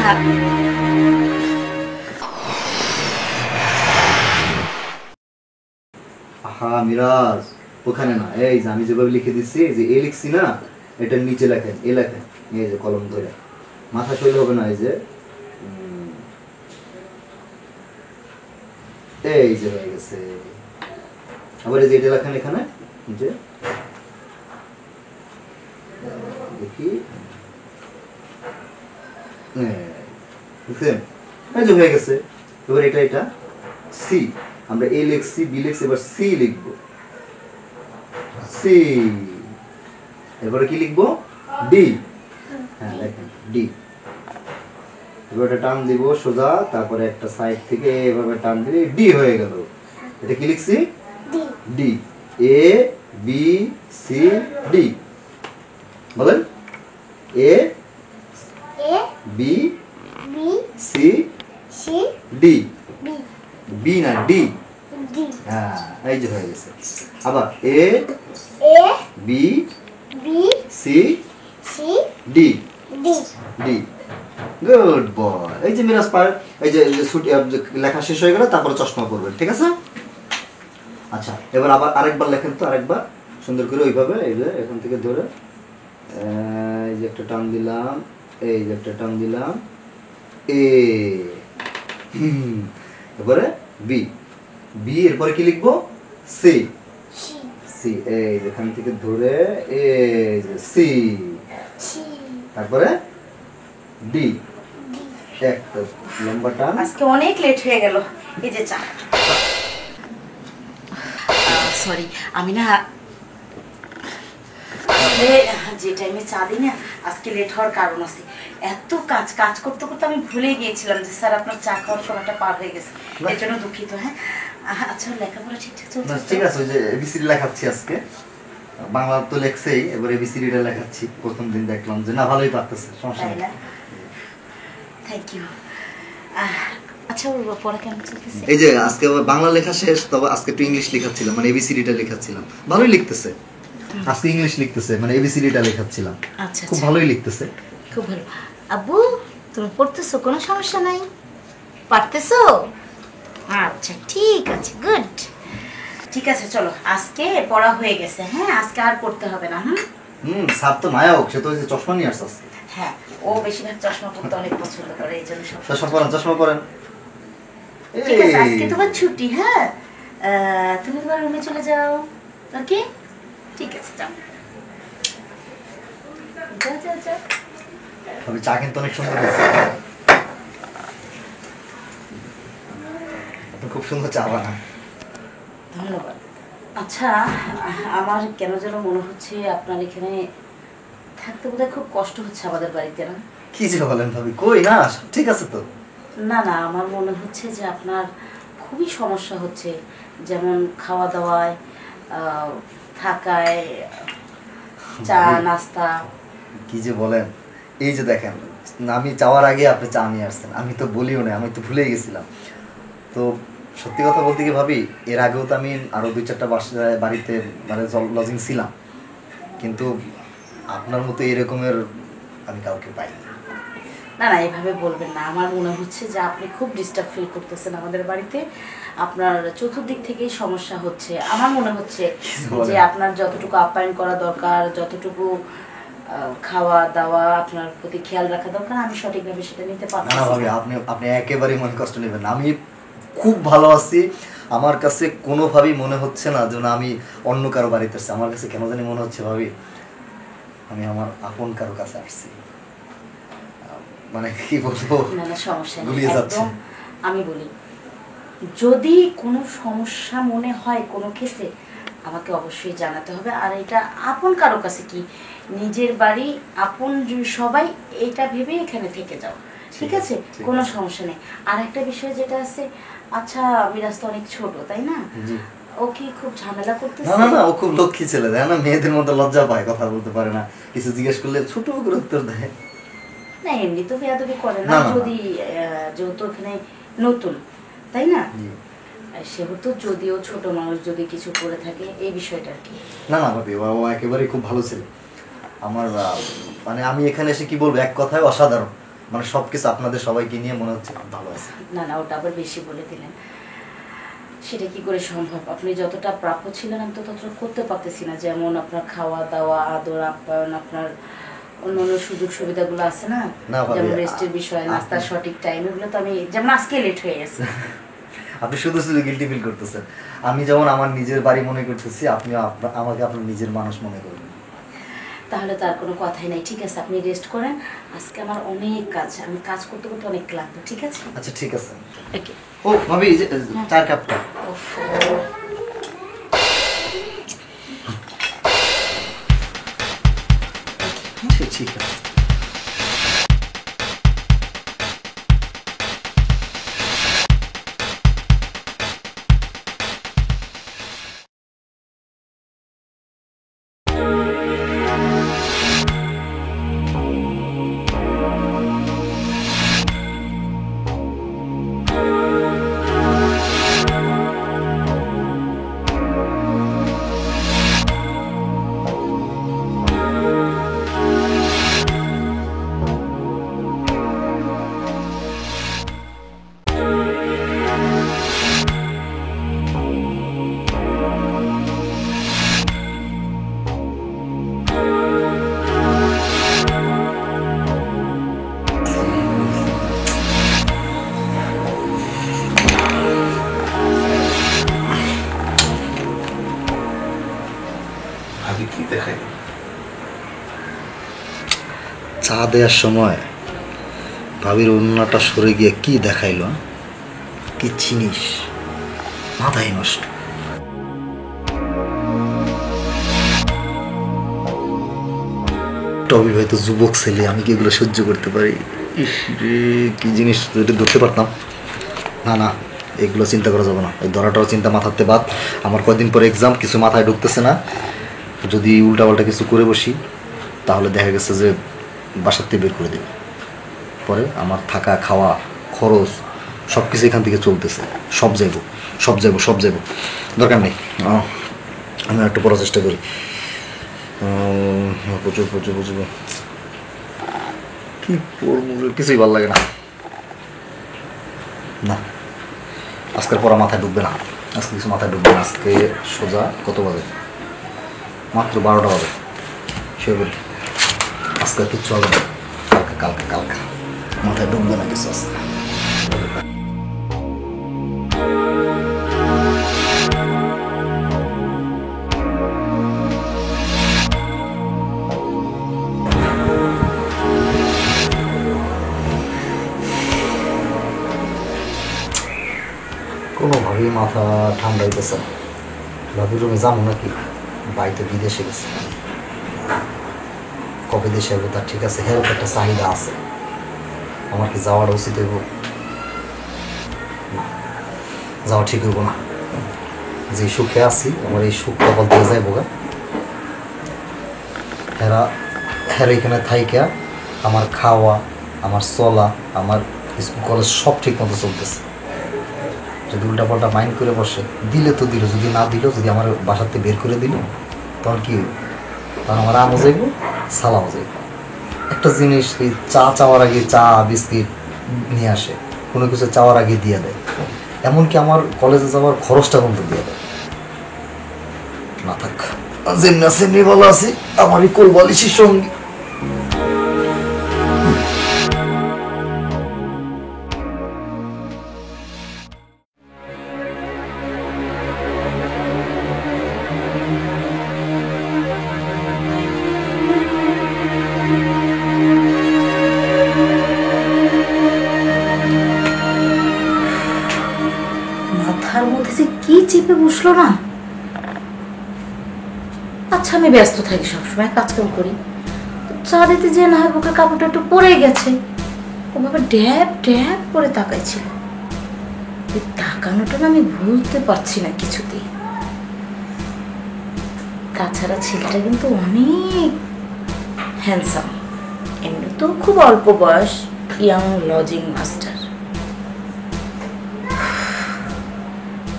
আহা মিরাজ, ওখানে না, এই যে আমি যেভাবে লিখে দিচ্ছি, যে এ লিখছি না, এটার নিচে লেখেন, এ লেখেন, এই যে কলম ধরে মাথা শৈল হবে না, এই যে হয়ে গেছে। আবার এই যে এটা লেখেন এখানে, যে দেখি বুঝছেন, এই যে হয়ে গেছে। এবার এটা সি, আমরা এ লিখছি, বি লিখছি, এবার সি লিখবো, সি। এরপরে কি লিখবো? ডি। হ্যাঁ লেখেন ডি। এবার এটা টান দিব সোজা, তারপরে একটা সাইড থেকে এভাবে টান দিলে ডি হয়ে গেল। এটা কি লিখছি? D. A B C D. বলেন, A B C D. B না ডি। হ্যাঁ, এই যে হয়ে গেছে। আবার A B C D D. Good boy. এই যে মিরাজ পার, এই যে লেখা শেষ হয়ে গেল, তারপরে চশমা পরবেন, ঠিক আছে? আচ্ছা, এবার আবার আরেকবার লেখেন তো, আরেকবার সুন্দর করে ওইভাবে, এই যে এখান থেকে ধরে এই যে একটা টান দিলাম, এই যে একটা টান দিলাম, এ। এবারে বি, বি এরপরে কি লিখবো? C, C. এই যেখান থেকে ধরে এই যে সি, তারপরে ডি। একটা লম্বা টান। আজকে অনেক লেট হয়ে গেল। এই যে চা। সরি, আমি না যে টাইমে চা দিই না, আজকে লেট হওয়ার কারণ আছে। এত কাজ করতে করতে আমি ভুলে গিয়েছিলাম যে স্যার আপনার চা খাওয়ার সময়টা পার হয়ে গেছে, এর জন্য দুঃখিত। হ্যাঁ আচ্ছা, লেখাপড়া ঠিকঠাক চলছে? ঠিক আছে, ওই যে এবিসিডি লেখাচ্ছি আজকে, বাংলা তো লেখছেই, এবার এবিসিডিটা লেখাচ্ছি। প্রথম দিন দেখলাম যে না, ভালোই পারতেছে, সমস্যা নেই। Thank you. আচ্ছা, ওর পড়া কেমন চলতেছে? এই যে আজকে বাংলা লেখা শেষ, তবে আজকে একটু ইংলিশ লেখাচ্ছিলাম, মানে এবিসিডিটা লেখাচ্ছিলাম। ভালোই লিখতেছে আজকে, ইংলিশ লিখতেছে, মানে এবিসিডিটা লেখাচ্ছিলাম। আচ্ছা, খুব ভালোই লিখতেছে। খুব ভালো। আব্বু, তুমি পড়তেছো? কোনো সমস্যা নাই? পারতেছো? আচ্ছা ঠিক আছে, গুড। ঠিক আছে, চলো আজকে পড়া হয়ে গেছে। হ্যাঁ, আজকে আর পড়তে হবে না। স্যার তো নায়ক, সে তো ওই যে চশমা নিয়ে আসছে আজকে। হ্যাঁ, ও বেশিরভাগ চশমা পরতে অনেক পছন্দ করে, এই জন্য চশমা পরেন। ঠিক আছে, আজকে তোমার ছুটি। হ্যাঁ, তুমি তোমার রুমে চলে যাও। ওকে, ঠিক আছে, যাও যাও যাও যাও। তবে চা কিন্তু অনেক সুন্দর হয়েছে, খুব সুন্দর চা বানান। ধন্যবাদ। আচ্ছা, আমার কেন যেন মনে হচ্ছে আপনার এখানে থাকতে বোধহয় খুব কষ্ট হচ্ছে আমাদের বাড়িতে, না? কি যে বলেন ভাবি, কই না, সব ঠিক আছে তো। না না, আমার মনে হচ্ছে যে আপনার খুবই সমস্যা হচ্ছে, যেমন খাওয়া দাওয়ায়, থাকায়, চা নাস্তা। কি যে বলেন, এই যে দেখেন, আমি চাওয়ার আগে আপনি চা নিয়ে আসছেন, আমি তো বলিও না, আমি তো ভুলেই গেছিলাম। তো সত্যি কথা বলতে কি ভাবি, এর আগেও তো আমি আরও 2-4টা বাড়িতে মানে লজিং ছিলাম, কিন্তু আপনার মতো এরকমের আমি কাউকে পাইনি। না না, এভাবে বলবেন না। আমার মনে হচ্ছে যে আপনি খুব ডিস্টার্ব ফিল করতেছেন আমাদের বাড়িতে। আপনার চতুর্দিক থেকেই সমস্যা হচ্ছে। আমার মনে হচ্ছে যে আপনার যতটুকু আপ্যায়ন করা দরকার, যতটুকু খাওয়া দাওয়া আপনার প্রতি খেয়াল রাখা দরকার, আমি সঠিকভাবে সেটা নিতে পারছি না। না ভাবি, আপনি একেবারেই মনে কষ্ট নেবেন না, আমি খুব ভালো আছি। আমার কাছে কোনোভাবেই মনে হচ্ছে না যেন আমি অন্য কারো বাড়িতে আসছি। আমার কাছে কেন জানি মনে হচ্ছে ভাবি আমি আমার আপন কারো কাছে আসছি। মানে কি বলবো, না না, সমস্যা নেই, গুলিয়ে যাচ্ছে। একদম। আমি বলি, যদি কোনো সমস্যা মনে হয় কোনো ক্ষেত্রে, আমাকে অবশ্যই জানাতে হবে। আর এটা আপন কারো কাছে কি, নিজের বাড়ি, আপন সবাই, এটা ভেবে এখানে থেকে যাও, ঠিক আছে? কোনো সমস্যা নেই। আর একটা বিষয় যেটা আছে, আচ্ছা মিরাজ তো অনেক ছোট, তাই না? ও কি খুব ঝামেলা করতেছে? না না না, ও খুব লক্ষ্মী ছেলে, দেয় না, মেয়েদের মতো লজ্জা পায়, কথা বলতে পারে না, কিছু জিজ্ঞেস করলে ছোট করে উত্তর দেয়। না, এমনি তো বেয়াদবি করে না, যদি যেহেতু এখানে নতুন, তাই না? সেহেতু যদিও ছোট মানুষ যদি কিছু করে থাকে, এই বিষয়টা কি? না না ভাবি, ও একেবারেই খুব ভালো ছেলে আমার। মানে আমি এখানে এসে কি বলবো, এক কথায় অসাধারণ। মানে সবকিছু আপনাদের সবাইকে নিয়ে মনে হচ্ছে খুব ভালো আছে। না না, ওটা আবার বেশি বলে দিলেন। সেটা কি করে সম্ভব? আপনি যতটা প্রাপ্য ছিলেন আমি তো ততটা করতে পারতেছি না। যেমন আপনার খাওয়া দাওয়া, আদর আপ্যায়ন, আপনার অন্যান্য সুযোগ সুবিধাগুলো আছে না, না ভাবি, যেমন রেস্টের বিষয়, নাস্তার সঠিক টাইম, এগুলো তো আমি, যেমন আজকে লেট হয়ে গেছে। আপনি শুধু শুধু গিল্টি ফিল করতেছেন। আমি যেমন আমার নিজের বাড়ি মনে করতেছি, আপনিও আমাকে আপনার নিজের মানুষ মনে করবেন। তাহলে তো আর কোনো কথাই নাই। ঠিক আছে, আপনি রেস্ট করেন। আজকে আমার অনেক কাজ, আমি কাজ করতে করতে অনেক ক্লান্ত। ঠিক আছে? আচ্ছা ঠিক আছে। ওকে। ও ভাবি, এই যে চার কাপটা। ঠিক আছে। ভাবি কি দেখাই? চা দেওয়ার সময় ভাবির অন্যটা সরে গিয়ে কি দেখাইলো, কি চিনিস, মাথায় নষ্ট। অবিবাহিত যুবক ছেলে, আমি কি এগুলো সহ্য করতে পারি? ইস রে, কি জিনিস যদি ধরতে পারতাম। না না, এগুলো চিন্তা করা যাবে না। এই ধরাটাও চিন্তা মাথাতে বাদ। আমার কয়েকদিন পরে এক্সাম, কিছু মাথায় ঢুকতেছে না। যদি উল্টাপাল্টা কিছু করে বসি তাহলে দেখা গেছে যে বাসার থেকে বের করে দেবে। পরে আমার থাকা খাওয়া খরচ সব কিছু এখান থেকে চলতেছে। সব যাইব, সব যাইব, সব যাইব, দরকার নেই। আমি একটু পড়ার চেষ্টা করি। প্রচুর প্রচুর প্রচুর কি পড়বো, কিছুই ভালো লাগে না। না, আজকের পড়া মাথায় ঢুকবে না। আজকে কিছু মাথায় ঢুকবে না। আজকে সোজা কত বাজে? মাত্র 12টা বাজে। সে বলি আজকে কিচ্ছু হবে না। কালকে কালকে কালকে মাথায় ঢুকবে না কিছু আজকে। কোনোভাবেই মাথা ঠান্ডা হইতেছে না। ভাবি রুমে যাবো নাকি? বাড়িতে বিদেশে গেছে, কবে দেশে হবে তার ঠিক আছে। হেল্প একটা চাহিদা আছে, আমার কি যাওয়াটা উচিত হইব? যাওয়া ঠিক হইব না। যে সুখে আছি, আমার এই সুখ কপাল দিয়ে যাইব গা। হেরা এখানে থাইকা আমার খাওয়া, আমার চলা, আমার স্কুল কলেজ সব ঠিক মতো চলতেছে। যদি উল্টাপাল্টা মাইন্ড করে বসে, দিলে তো দিল, যদি না দিল, যদি আমার বাসাতে বের করে দিল, তখন কি হইব? তখন আমার আমও যাইব, সালাও যাইব। একটা জিনিস, এই চা চাওয়ার আগে চা বিস্কিট নিয়ে আসে, কোনো কিছু চাওয়ার আগে দিয়ে দেয়। এমনকি আমার কলেজে যাওয়ার খরচটা পর্যন্ত দিয়ে দেয়। না থাক, যেমনি আছে এমনি ভালো আছি, আমারই কোলবালিশের সঙ্গে। মাথার মধ্যে যে কি চেপে বসলো না। আচ্ছা, আমি ব্যস্ত থাকি, সবসময় কাজকাম করি, চা দিতে যে না হয় বুকের কাপড়টা একটু পরে গেছে, ওভাবে ড্যাব ড্যাব করে তাকাইছিল। এই তাকানোটা না আমি ভুলতে পারছি না কিছুতেই। তাছাড়া ছেলেটা কিন্তু অনেক হ্যান্ডসাম, এমনি তো খুব অল্প বয়স, ইয়াং লজিং মাস্টার,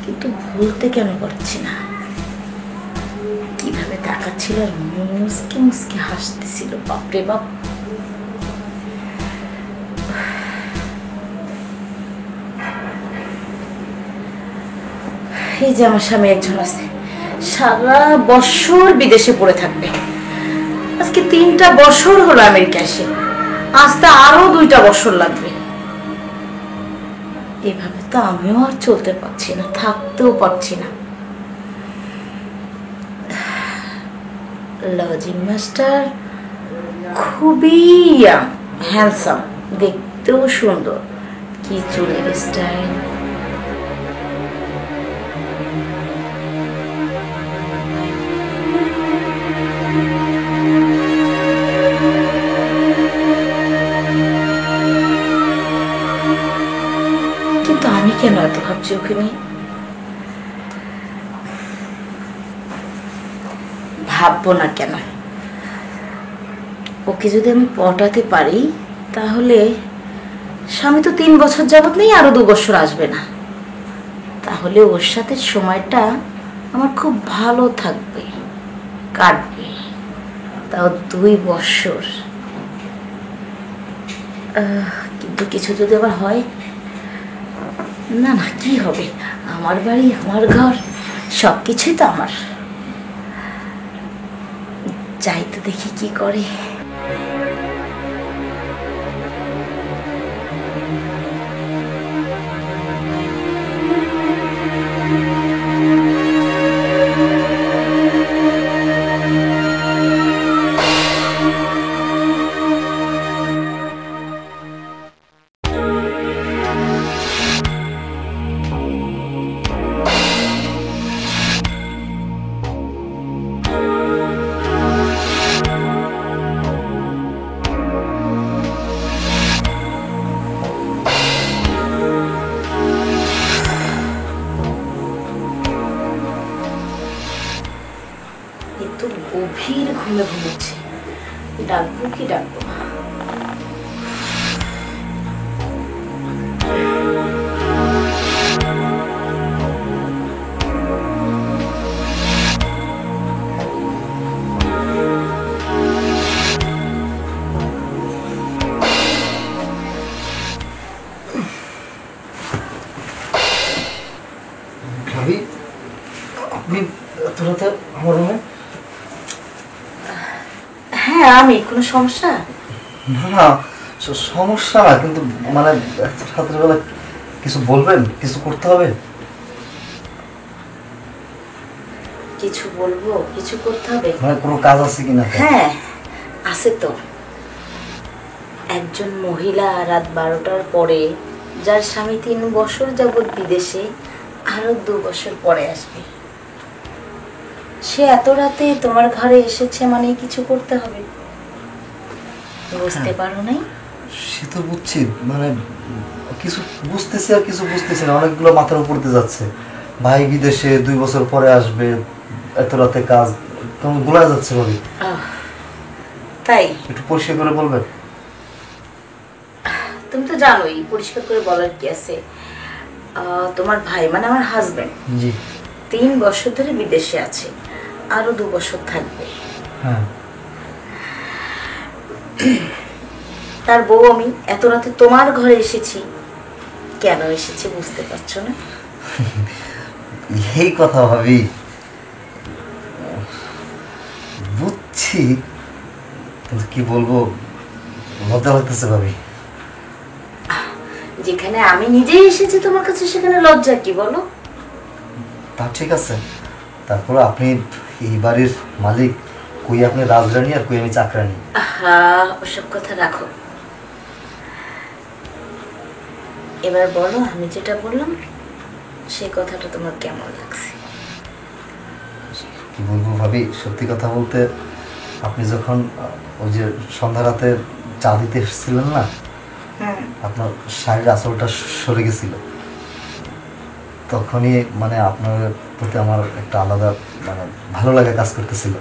কিন্তু ভুলতে কেন পারছি না। কিভাবে তাকাচ্ছিল আর মুসকে মুসকে হাসতেছিল, বাপরে বাপ। এই যে আমার স্বামী একজন আছে, সারা বছর বিদেশে পড়ে থাকবে। আজকে 3টা বছর হলো আমেরিকা এসে, আসতে আরো 2টা বছর লাগবে। এভাবে তো আমিও আর চলতে পারছি না, থাকতেও পারছি না। লজিং মাস্টার খুবই হ্যান্ডসাম, দেখতেও সুন্দর, কি চুলের স্টাইল। কিন্তু আমি কেন এত ভাবছি ওকে নিয়ে? ভাববো না কেন? ওকে যদি আমি পটাতে পারি তাহলে স্বামী তো 3 বছর যাবত নেই, আরো 2 বছর আসবে না। তাহলে ওর সাথে সময়টা আমার খুব ভালো থাকবে, কাটবে, তাও 2 বছর। কিন্তু কিছু যদি আবার হয়, না না, কি হবে? আমার বাড়ি, আমার ঘর, সব কিছুই তো আমার। যাই তো দেখি কি করে। তো গভীর ঘুমে ঘুমোচ্ছে, ডাকবো কি ডাকবো না? ভাবি, আপনি এত রাতে আমার রুমে? হ্যাঁ, আমি কোনো সমস্যা? না না, সমস্যা না, কিন্তু মানে এত রাতের বেলা কিছু বলবেন? কিছু করতে হবে? কিছু বলবো, কিছু করতে হবে? মানে কোনো কাজ আছে কিনা? হ্যাঁ আছে তো। একজন মহিলা রাত 12টার পরে, যার স্বামী 3 বছর যাবৎ বিদেশে, আরো 2 বছর পরে আসবে, সে এত রাতে তোমার ঘরে এসেছে মানে কিছু করতে হবে। বুঝতে পারো নাই? সে তো বুঝছি, মানে কিছু বুঝতেছি আর কিছু বুঝতেছি না, অনেকগুলো মাথার উপর দিয়ে যাচ্ছে। ভাই বিদেশে 2 বছর পরে আসবে, এত রাতে কাজ, তখন গোলা যাচ্ছে ভাবি। তাই একটু পরিষ্কার করে বলবেন? তুমি তো জানোই, পরিষ্কার করে বলার কি আছে। তোমার ভাই মানে আমার হাজবেন্ড জি 3 বছর ধরে বিদেশে আছে, আরো 2 বছর থাকবে। হ্যাঁ, তার বউ আমি এত রাতে তোমার ঘরে এসেছি, কেন এসেছি বুঝতে পারছো না? এই কথা ভাবি, বুঝছি, কিন্তু কি বলবো, লজ্জা লাগতেছে ভাবি। যেখানে আমি নিজেই এসেছি তোমার কাছে, সেখানে লজ্জা কি বলো? তা ঠিক আছে, তারপর আপনি এই বাড়ির মালিক, কই আপনি রাজরানী আর কই আমি চাকরানী। আহা, ওসব কথা রাখো। এবার বলো, আমি যেটা বললাম সেই কথাটা তোমার কেমন লাগছে? কি বলবো ভাবি, সত্যি কথা বলতে, আপনি যখন ওই যে সন্ধ্যা রাতে চা দিতে এসেছিলেন না, আপনার শাড়ির আঁচলটা সরে গেছিল, তখনই মানে আপনার প্রতি আমার একটা আলাদা মানে ভালো লাগা কাজ করতেছিল,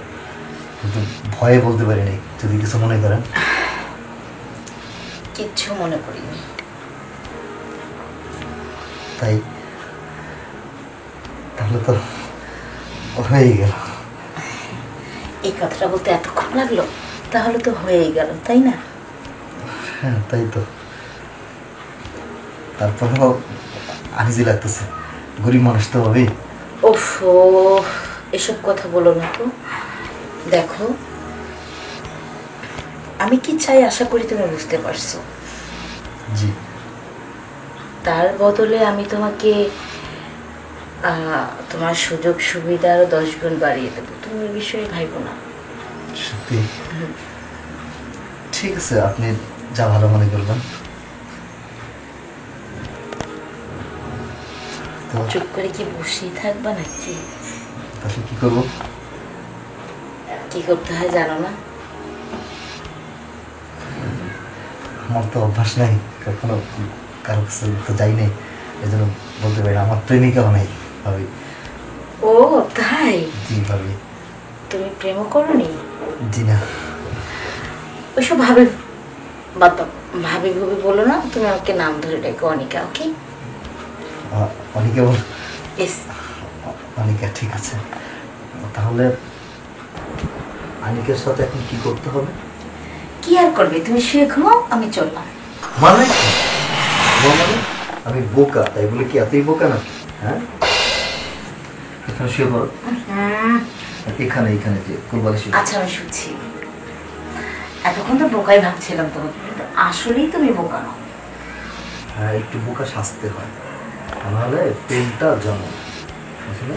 কিন্তু ভয়ে বলতে পারিনি, যদি কিছু মনে করেন। কিচ্ছু মনে করিনি। তাই তাহলে তো হয়েই গেল। এই কথাটা বলতে এতক্ষণ লাগলো? তাহলে তো হয়েই গেল, তাই না? হ্যাঁ তাই তো, তারপরেও আনিজি লাগতেছে, গরিব মানুষ তো হবেই, ওফ, এসব কথা বলো না তো। দেখো, আমি কি চাই আশা করি তুমি বুঝতে পারছো। জি। তার বদলে আমি তোমাকে তোমার সুযোগ সুবিধা আরো 10 গুণ বাড়িয়ে দেবো, তুমি এই বিষয়ে ভাইবো না। সত্যি? ঠিক আছে, আপনি যা ভালো মনে করবেন। তো চুপ করে কি বসেই থাকবা নাকি? তাহলে কি করবো? কি করতে হয় জানো না? আমার তো অভ্যাস নাই, কখনো কারো কাছে তো যাই নাই, এই জন্য বলতে পারি না। আমার প্রেমিকাও নাই ভাবি। ও তাই? জি ভাবি। তুমি প্রেমও করোনি? জি না। ওইসব ভাবে বাবা, ভাবি ভাবি বলো না, তুমি আমাকে নাম ধরে ডেকো অনিকা, ওকে? অনিকা বল। ইয়েস। অনিকা, ঠিক আছে। তাহলে অনিকার সাথে এখন কি করতে হবে? কি আর করবে, তুমি শুয়ে ঘুমাও, আমি চললাম। মানে মানে আমি বোকা তাই বলে কি এতই বোকা নাকি? হ্যাঁ, এখানে শুয়ে পড়ো। এখানে এখানে যে কোলবালি শুয়ে। আচ্ছা, আমি শুনছি। এতক্ষণ তো বোকাই ভাবছিলাম তোমাকে, কিন্তু আসলেই তুমি বোকা নও। হ্যাঁ, একটু বোকা সাজতে হয়, নাহলে প্রেমটা জন্ম, বুঝলে?